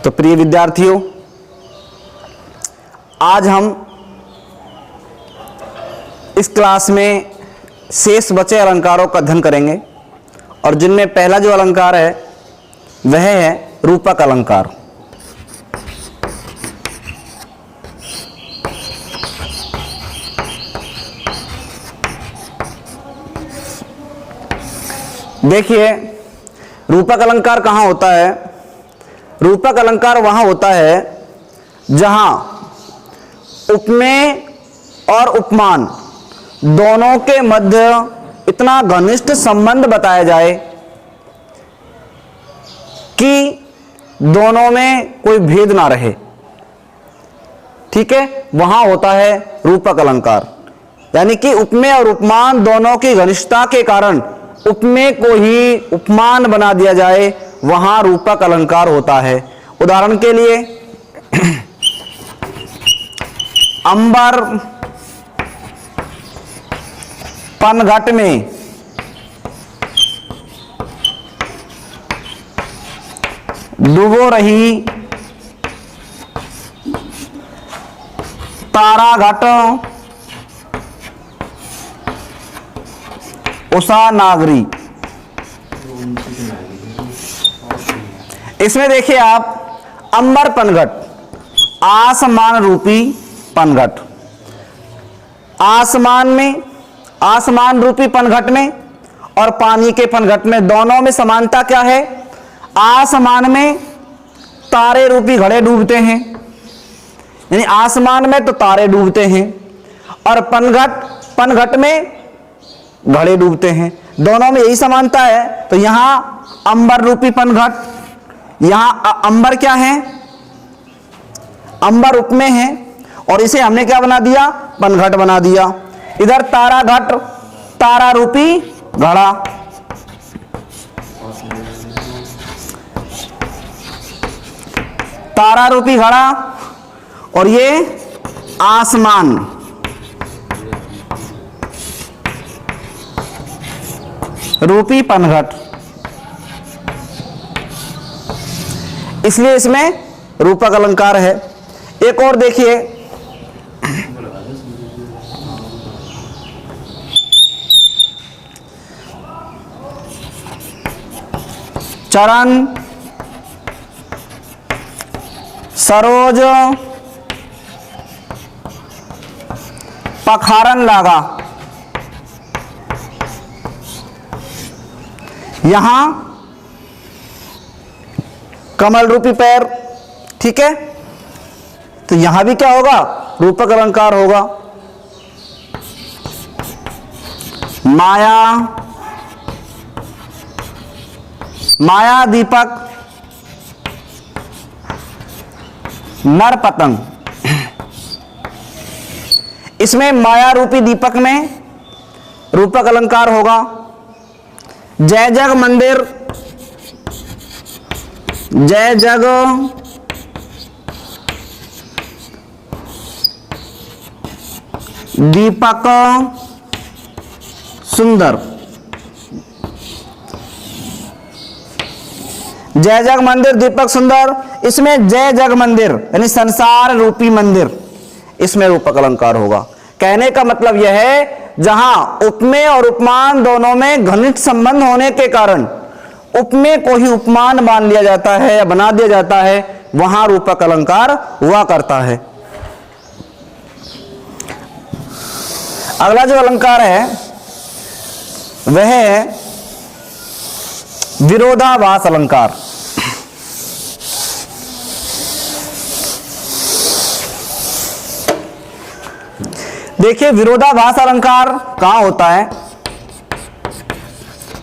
तो प्रिय विद्यार्थियों, आज हम इस क्लास में शेष बचे अलंकारों का अध्ययन करेंगे और जिनमें पहला जो अलंकार है वह है रूपक अलंकार। देखिए, रूपक अलंकार कहाँ होता है? रूपक अलंकार वहाँ होता है जहाँ उपमेय और उपमान दोनों के मध्य इतना घनिष्ठ संबंध बताया जाए कि दोनों में कोई भेद ना रहे। ठीक है, वहां होता है रूपक अलंकार। यानी कि उपमेय और उपमान दोनों की घनिष्ठता के कारण उपमेय को ही उपमान बना दिया जाए, वहां रूपक अलंकार होता है। उदाहरण के लिए अंबर पनघट में डूबो रही तारा घट उषा नागरी। इसमें देखिए आप, अंबर पनघट, आसमान रूपी पनघट, आसमान में, आसमान रूपी पनघट में और पानी के पनघट में दोनों में समानता क्या है? आसमान में तारे रूपी घड़े डूबते हैं, यानी आसमान में तो तारे डूबते हैं और पनघट में घड़े डूबते हैं, दोनों में यही समानता है। तो यहां अंबर रूपी पनघट, यहां अंबर क्या है? अंबर उपमेय है और इसे हमने क्या बना दिया? पनघट बना दिया। इधर तारा घट, तारा रूपी घड़ा, तारा रूपी घड़ा और ये आसमान रूपी पनघट, इसलिए इसमें रूपक अलंकार है। एक और देखिए, चरण सरोज पखारन लागा, यहां कमल रूपी पैर। ठीक है, तो यहां भी क्या होगा? रूपक अलंकार होगा। माया, माया दीपक नर पतंग, इसमें माया रूपी दीपक में रूपक अलंकार होगा। जय जग मंदिर, जय जग दीपक सुंदर, जय जग मंदिर दीपक सुंदर, इसमें जय जग मंदिर यानी संसार रूपी मंदिर, इसमें रूपक अलंकार होगा। कहने का मतलब यह है, जहां उपमेय और उपमान दोनों में घनिष्ठ संबंध होने के कारण उपमेय को ही उपमान मान लिया जाता है या बना दिया जाता है, वहां रूपक अलंकार हुआ करता है। अगला जो अलंकार है वह है विरोधाभास अलंकार। देखिए, विरोधाभास अलंकार कहां होता है?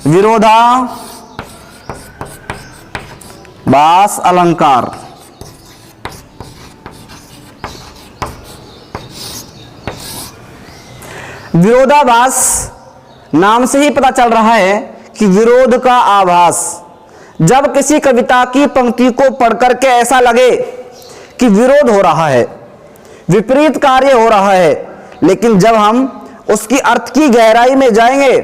विरोधाभास अलंकार विरोधाभास नाम से ही पता चल रहा है कि विरोध का आभास। जब किसी कविता की पंक्ति को पढ़कर के ऐसा लगे कि विरोध हो रहा है, विपरीत कार्य हो रहा है, लेकिन जब हम उसकी अर्थ की गहराई में जाएंगे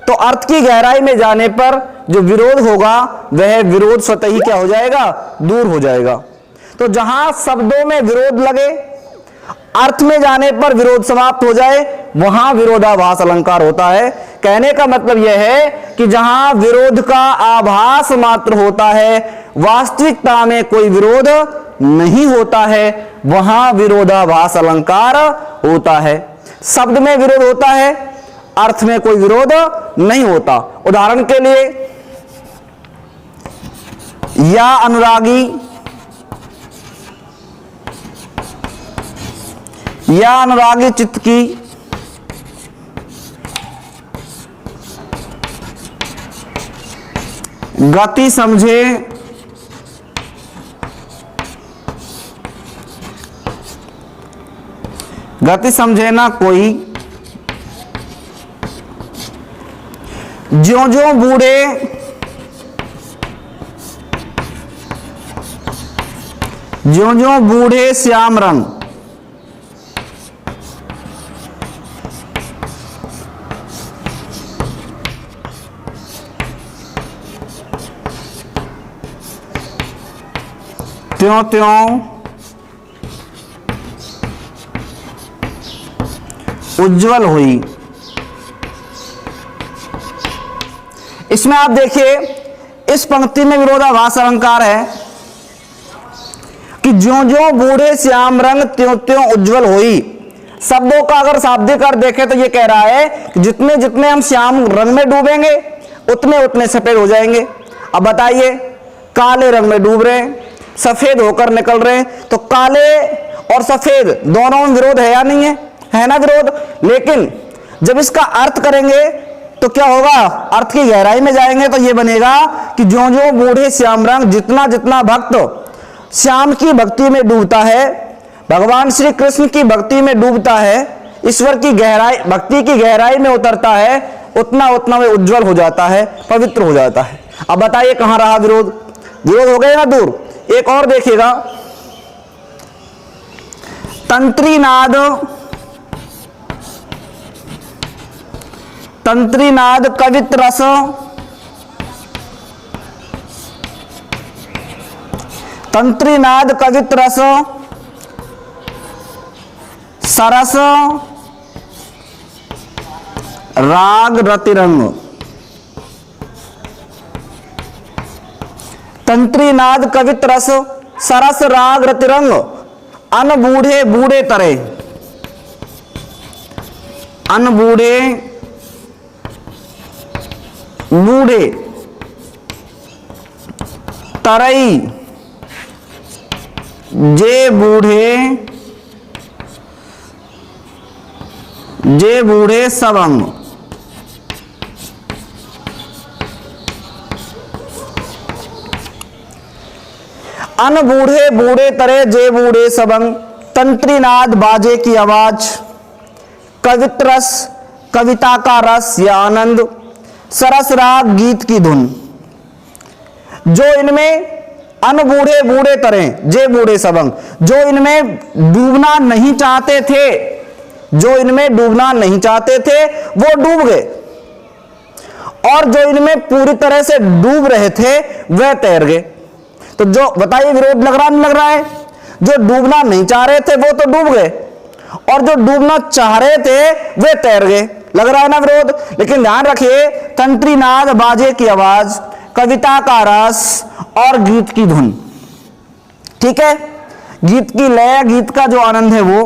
तो अर्थ की गहराई में जाने पर जो विरोध होगा वह विरोध स्वतः ही क्या हो जाएगा? दूर हो जाएगा। तो जहां शब्दों में विरोध लगे, अर्थ में जाने पर विरोध समाप्त हो जाए, वहां विरोधाभास अलंकार होता है। कहने का मतलब यह है कि जहां विरोध का आभास मात्र होता है, वास्तविकता में कोई विरोध नहीं होता है, वहां विरोधाभास अलंकार होता है। शब्द में विरोध होता है, अर्थ में कोई विरोध नहीं होता। उदाहरण के लिए, या अनुरागी, या अनुरागी चित्त की गति समझे ना कोई, ज्यों ज्यों बूढ़े श्याम रंग, त्यों त्यों उज्जवल हुई। इसमें आप देखिए, इस पंक्ति में विरोधाभास अलंकार है कि ज्यों ज्यों बूढ़े श्याम रंग त्यों त्यों उज्जवल हुई। शब्दों का अगर शाब्दिक अर्थ देखें तो ये कह रहा है कि जितने जितने हम श्याम रंग में डूबेंगे उतने उतने सफेद हो जाएंगे। अब बताइए, काले रंग में डूब रहे हैं, सफेद होकर निकल रहे हैं, तो काले और सफेद दोनों में विरोध है या नहीं है? है ना विरोध। लेकिन जब इसका अर्थ करेंगे तो क्या होगा? अर्थ की गहराई में जाएंगे तो ये बनेगा कि ज्यों ज्यों बूढ़े श्याम रंग, जितना जितना भक्त श्याम की भक्ति में डूबता है, भगवान श्री कृष्ण की भक्ति में डूबता है, ईश्वर की गहराई, भक्ति की गहराई में उतरता है, उतना उतना वह उज्जवल हो जाता है, पवित्र हो जाता है। अब बताइए कहां रहा विरोध? विरोध हो गया ना दूर। एक और देखिएगा, तंत्रीनाद, तंत्रीनाद कवित रस, तंत्रीनाद कवित रस सरस राग रतिरंग। तंत्रीनाद कवित रस सरस राग रतिरंग, अन बूढ़े बूढ़े तरे, अन बूढ़े बूढ़े तरई, जे बूढ़े सबंग। अन बूढ़े बूढ़े तरे जे बूढ़े सबंग, तंत्रीनाद बाजे की आवाज, कवित रस कविता का रस या आनंद, सरस राग गीत की धुन। जो इनमें अन बूढ़े बूढ़े तरें जे बूढ़े सबंग, जो इनमें डूबना नहीं चाहते थे, जो इनमें डूबना नहीं चाहते थे वो डूब गए, और जो इनमें पूरी तरह से डूब रहे थे वह तैर गए। तो जो बताइए विरोध लग रहा नहीं लग रहा है? जो डूबना नहीं चाह रहे थे वो तो डूब गए, और जो डूबना चाह रहे थे वे तैर गए। लग रहा है ना विरोध? लेकिन ध्यान रखिए, तंत्रीनाद बाजे की आवाज, कविता का रस और गीत की धुन। ठीक है, गीत की लय, गीत का जो आनंद है वो।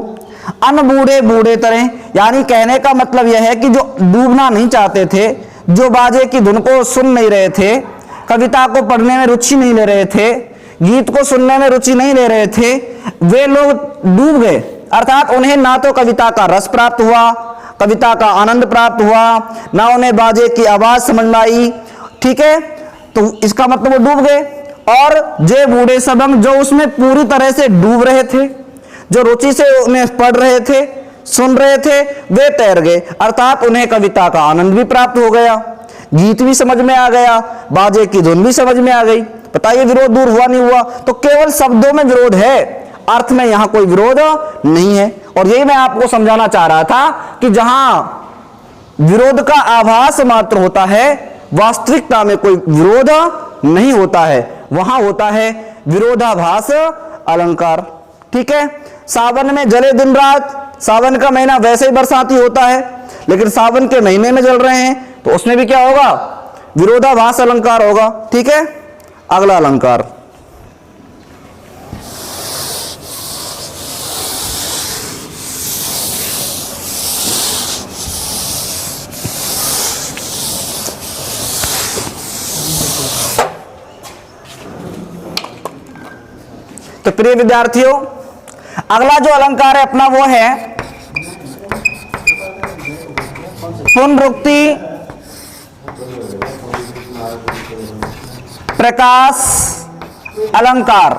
अन बूढ़े बूढ़े तरह, यानी कहने का मतलब यह है कि जो डूबना नहीं चाहते थे, जो बाजे की धुन को सुन नहीं रहे थे, कविता को पढ़ने में रुचि नहीं ले रहे थे, गीत को सुनने में रुचि नहीं ले रहे थे, वे लोग डूब गए। अर्थात उन्हें ना तो कविता का रस प्राप्त हुआ, कविता का आनंद प्राप्त हुआ, ना उन्हें बाजे की आवाज समझ में आई। ठीक है, तो इसका मतलब वो डूब गए। और जे बूढ़े सबंग, जो उसमें पूरी तरह से डूब रहे थे, जो रुचि से उन्हें पढ़ रहे थे, सुन रहे थे, वे तैर गए। अर्थात उन्हें कविता का आनंद भी प्राप्त हो गया, गीत भी समझ में आ गया, बाजे की धुन भी समझ में आ गई। बताइए विरोध दूर हुआ नहीं हुआ? तो केवल शब्दों में विरोध है, अर्थ में यहां कोई विरोध नहीं है। और यही मैं आपको समझाना चाह रहा था कि जहां विरोध का आभास मात्र होता है, वास्तविकता में कोई विरोध नहीं होता है, वहां होता है विरोधाभास अलंकार। ठीक है, सावन में जले दिन रात, सावन का महीना वैसे ही बरसाती होता है, लेकिन सावन के महीने में जल रहे हैं तो उसमें भी क्या होगा, विरोधाभास अलंकार होगा। ठीक है, अगला अलंकार तो प्रिय विद्यार्थियों, अगला जो अलंकार है अपना वो है पुनरुक्ति प्रकाश अलंकार।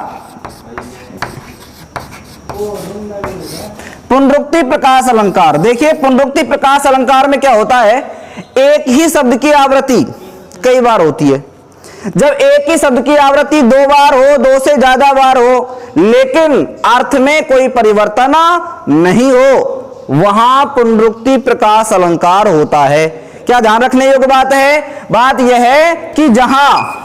पुनरुक्ति प्रकाश अलंकार, देखिए पुनरुक्ति प्रकाश अलंकार में क्या होता है, एक ही शब्द की आवृत्ति कई बार होती है। जब एक ही शब्द की आवृत्ति दो बार हो, दो से ज्यादा बार हो, लेकिन अर्थ में कोई परिवर्तन नहीं हो, वहां पुनरुक्ति प्रकाश अलंकार होता है। क्या ध्यान रखने योग्य बात है, बात यह है कि जहां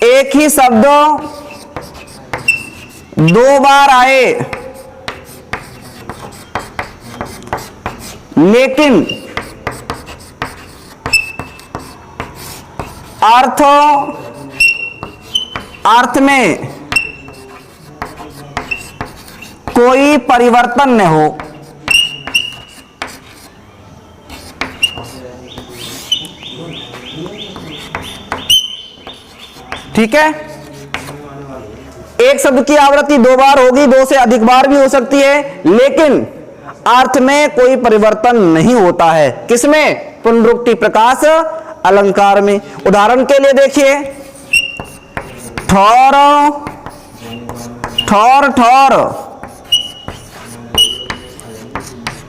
एक ही शब्द दो बार आए, लेकिन अर्थ में कोई परिवर्तन न हो, ठीक है। एक शब्द की आवृत्ति दो बार होगी, दो से अधिक बार भी हो सकती है, लेकिन अर्थ में कोई परिवर्तन नहीं होता है। किसमें, पुनरुक्ति प्रकाश अलंकार में। उदाहरण के लिए देखिए, ठौर ठौर ठौर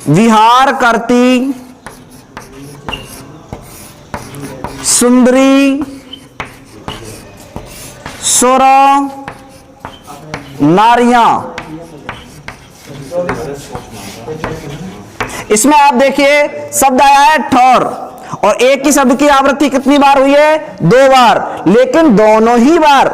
विहार करती सुंदरी सुर नारियां। इसमें आप देखिए शब्द आया है ठौर, और एक ही शब्द की आवृत्ति कितनी बार हुई है, दो बार, लेकिन दोनों ही बार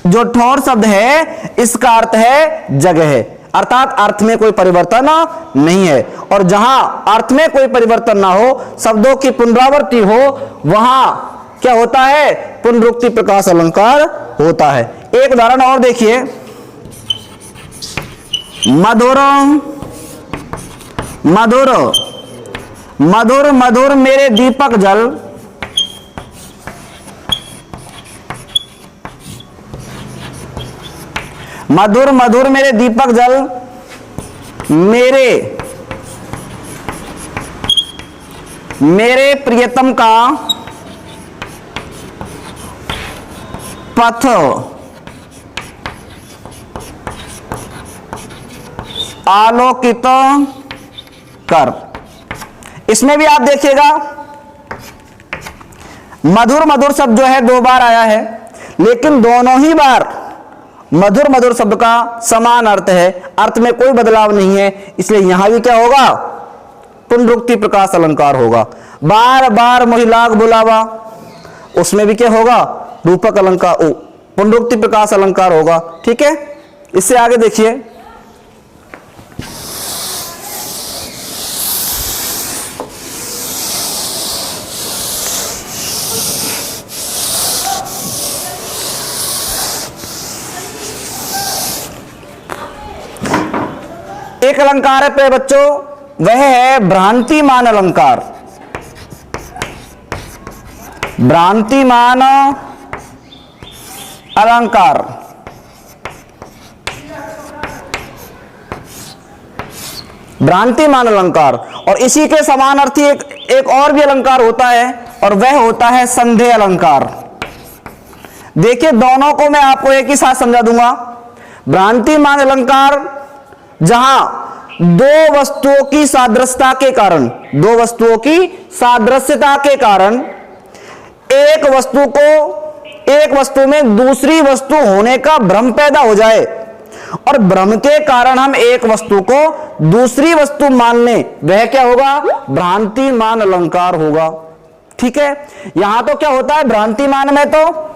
जो ठौर शब्द है इसका अर्थ है जगह, अर्थात अर्थ में कोई परिवर्तन नहीं है। और जहां अर्थ में कोई परिवर्तन ना हो, शब्दों की पुनरावृत्ति हो, वहां क्या होता है, पुनरुक्ति प्रकाश अलंकार होता है। एक उदाहरण और देखिए, मधुर मधुर मधुर मधुर मेरे दीपक जल, मधुर मधुर मेरे दीपक जल, मेरे प्रियतम का पथ आलोकित कर। इसमें भी आप देखिएगा मधुर मधुर शब्द जो है दो बार आया है, लेकिन दोनों ही बार मधुर मधुर शब्द का समान अर्थ है, अर्थ में कोई बदलाव नहीं है, इसलिए यहां भी क्या होगा, पुनरुक्ति प्रकाश अलंकार होगा। बार बार मोहि लाग बुलावा, उसमें भी क्या होगा, रूपक अलंकार, पुनरुक्ति प्रकाश अलंकार होगा। ठीक है, इससे आगे देखिए, एक अलंकार है पे बच्चों, वह है भ्रांतिमान अलंकार। भ्रांतिमान अलंकार, भ्रांतिमान अलंकार। और इसी के समानार्थी एक और भी अलंकार होता है, और वह होता है संदेह अलंकार। देखिए दोनों को मैं आपको एक ही साथ समझा दूंगा। भ्रांतिमान अलंकार जहां दो वस्तुओं की सादृश्यता के कारण, दो वस्तुओं की सादृश्यता के कारण एक वस्तु में दूसरी वस्तु होने का भ्रम पैदा हो जाए, और भ्रम के कारण हम एक वस्तु को दूसरी वस्तु मान लें, वह क्या होगा? भ्रांतिमान अलंकार होगा। ठीक है, यहां तो क्या होता है भ्रांतिमान में? तो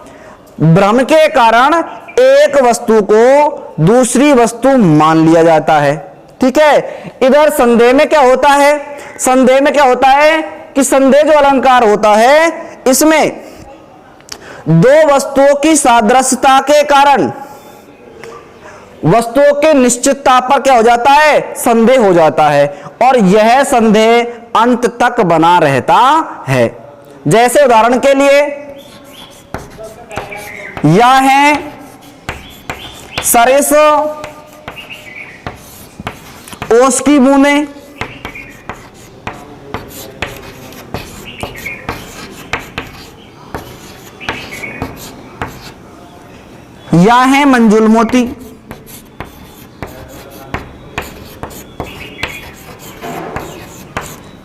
भ्रम के कारण एक वस्तु को दूसरी वस्तु मान लिया जाता है। ठीक है, इधर संदेह में क्या होता है? संदेह में क्या होता है कि संदेह जो अलंकार होता है, इसमें दो वस्तुओं की सादृश्यता के कारण वस्तुओं के निश्चितता पर क्या हो जाता है? संदेह हो जाता है, और यह संदेह अंत तक बना रहता है। जैसे उदाहरण के लिए यह है सरिस ओस की बूंदें, या है मंजुल मोती,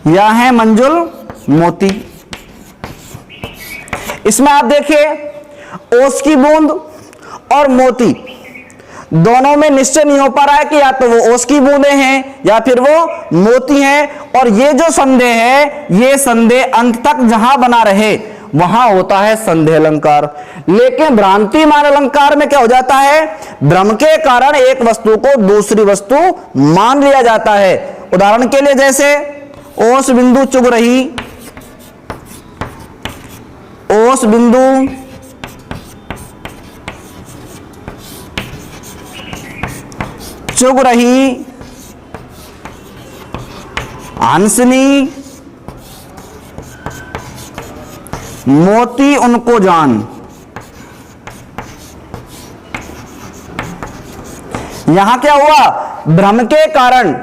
या है मंजुल मोती। इसमें आप देखिए ओस की बूंद और मोती दोनों में निश्चय नहीं हो पा रहा है कि या तो वो ओस की बूंदें हैं या फिर वो मोती हैं, और ये जो संदेह है, ये संदेह अंत तक जहां बना रहे वहां होता है संदेह अलंकार। लेकिन भ्रांतिमान अलंकार में क्या हो जाता है? भ्रम के कारण एक वस्तु को दूसरी वस्तु मान लिया जाता है। उदाहरण के लिए जैसे ओस बिंदु चुग रही, ओस बिंदु चुग रही हंसनी, मोती उनको जान। यहां क्या हुआ? भ्रम के कारण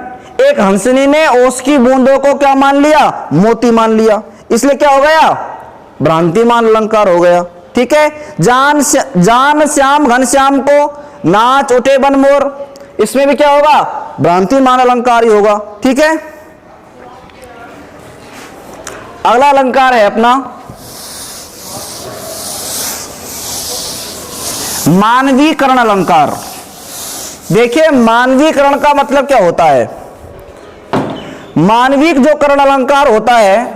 एक हंसनी ने ओस की बूंदों को क्या मान लिया? मोती मान लिया, इसलिए क्या हो गया? भ्रांतिमान अलंकार हो गया। ठीक है, जान श्याम घनश्याम को नाच उठे बन मोर, इसमें भी क्या होगा? भ्रांतिमान अलंकार ही होगा। ठीक है, अगला अलंकार है अपना मानवीकरण अलंकार। देखिए मानवीकरण का मतलब क्या होता है? मानविक जो करण अलंकार होता है,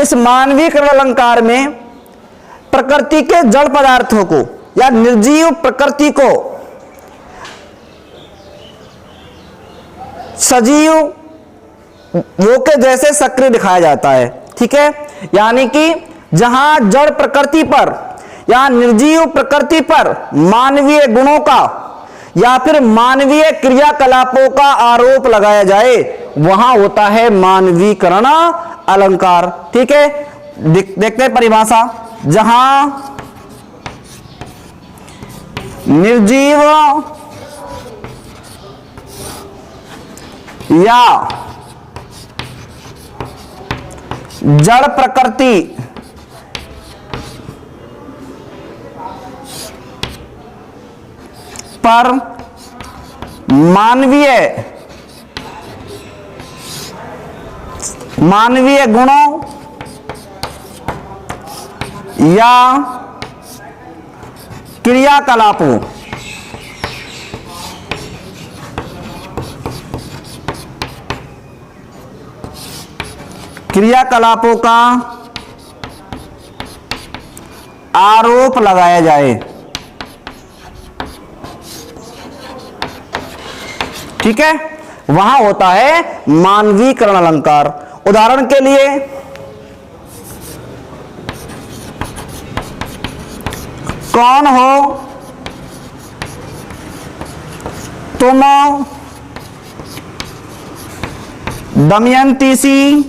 इस मानवीकरण अलंकार में प्रकृति के जड़ पदार्थों को या निर्जीव प्रकृति को सजीव वो के जैसे सक्रिय दिखाया जाता है। ठीक है, यानी कि जहां जड़ प्रकृति पर या निर्जीव प्रकृति पर मानवीय गुणों का या फिर मानवीय क्रियाकलापों का आरोप लगाया जाए, वहां होता है मानवीकरण अलंकार। ठीक है, देखते हैं परिभाषा। जहां निर्जीव या जड़ प्रकृति पर मानवीय गुणों या क्रियाकलापों का आरोप लगाया जाए। ठीक है, वहां होता है मानवीकरण अलंकार। उदाहरण के लिए कौन हो तुम दमयंती सी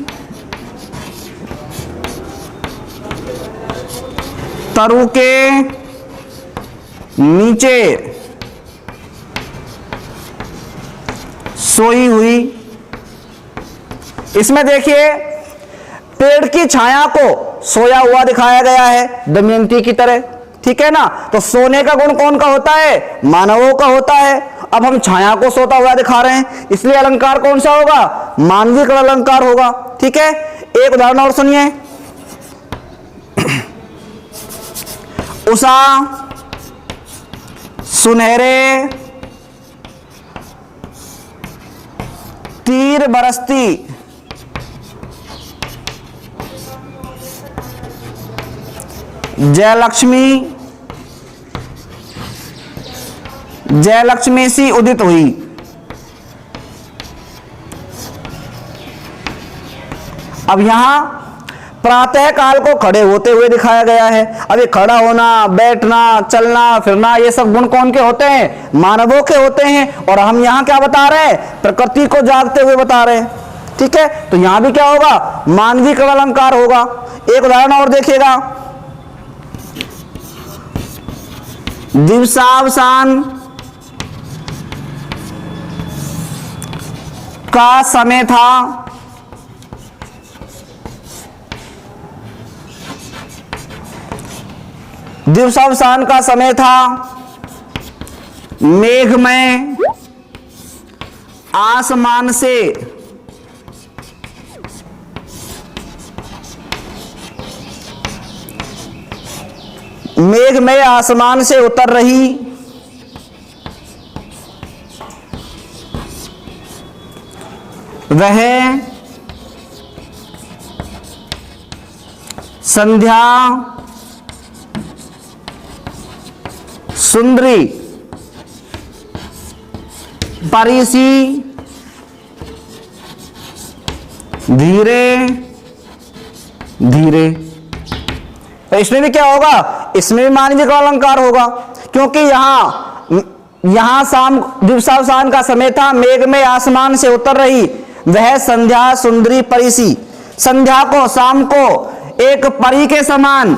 तरु के नीचे सोई हुई। इसमें देखिए पेड़ की छाया को सोया हुआ दिखाया गया है दमयंती की तरह। ठीक है ना, तो सोने का गुण कौन का होता है? मानवों का होता है। अब हम छाया को सोता हुआ दिखा रहे हैं, इसलिए अलंकार कौन सा होगा? मानवीकरण अलंकार होगा। ठीक है, एक उदाहरण और सुनिए। उषा सुनहरे तीर बरसती, जयलक्ष्मी जयलक्ष्मी सी उदित हुई। अब यहां प्रातः काल को खड़े होते हुए दिखाया गया है। अब ये खड़ा होना, बैठना, चलना फिरना, ये सब गुण कौन के होते हैं? मानवों के होते हैं। और हम यहां क्या बता रहे हैं? प्रकृति को जागते हुए बता रहे हैं। ठीक है, तो यहां भी क्या होगा? मानवीय क्रम अलंकार होगा। एक उदाहरण और देखिएगा, दिवसावसान का समय था, दिवसावसान का समय था, मेघमय आसमान से मेघमय आसमान से उतर रही वह संध्या सुंदरी परिसी धीरे धीरे। तो इसमें भी क्या होगा? इसमें भी मानवीय का अलंकार होगा, क्योंकि यहां शाम दिवसावसान का समय था, मेघ में आसमान से उतर रही वह संध्या सुंदरी परिसी। संध्या को, शाम को एक परी के समान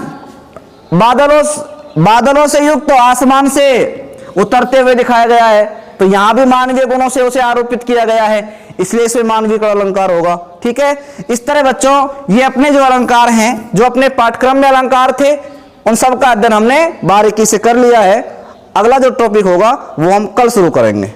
बादलों से युक्त आसमान से उतरते हुए दिखाया गया है। तो यहां भी मानवीय गुणों से उसे आरोपित किया गया है, इसलिए इसमें मानवीय का अलंकार होगा। ठीक है, इस तरह बच्चों ये अपने जो अलंकार हैं, जो अपने पाठ्यक्रम में अलंकार थे, उन सब का अध्ययन हमने बारीकी से कर लिया है। अगला जो टॉपिक होगा वो हम कल शुरू करेंगे।